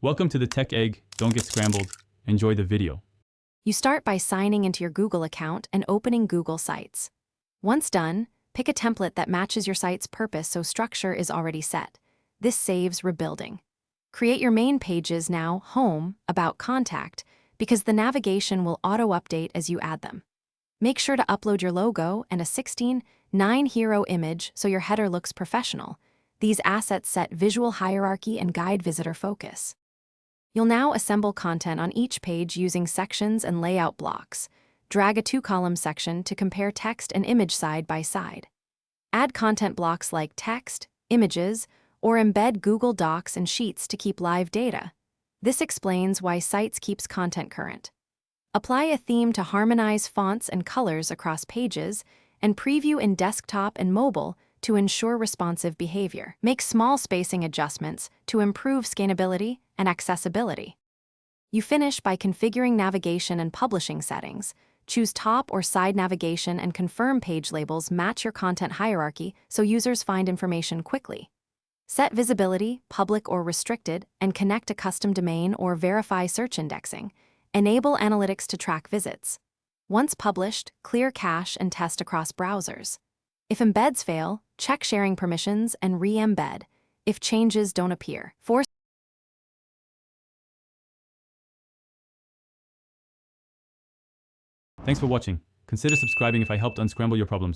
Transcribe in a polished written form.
Welcome to the Tech Egg. Don't get scrambled. Enjoy the video. You start by signing into your Google account and opening Google Sites. Once done, pick a template that matches your site's purpose so structure is already set. This saves rebuilding. Create your main pages now, Home, About, Contact, because the navigation will auto-update as you add them. Make sure to upload your logo and a 16:9 hero image so your header looks professional. These assets set visual hierarchy and guide visitor focus. You'll now assemble content on each page using sections and layout blocks. Drag a 2-column section to compare text and image side by side. Add content blocks like text, images, or embed Google Docs and Sheets to keep live data. This explains why Sites keeps content current. Apply a theme to harmonize fonts and colors across pages, and preview in desktop and mobile to ensure responsive behavior. Make small spacing adjustments to improve scalability and accessibility. You finish by configuring navigation and publishing settings. Choose top or side navigation and confirm page labels match your content hierarchy so users find information quickly. Set visibility, public or restricted, and connect a custom domain or verify search indexing. Enable analytics to track visits. Once published, clear cache and test across browsers. If embeds fail, check sharing permissions and re-embed if changes don't appear. Thanks for watching. Consider subscribing if I helped unscramble your problems.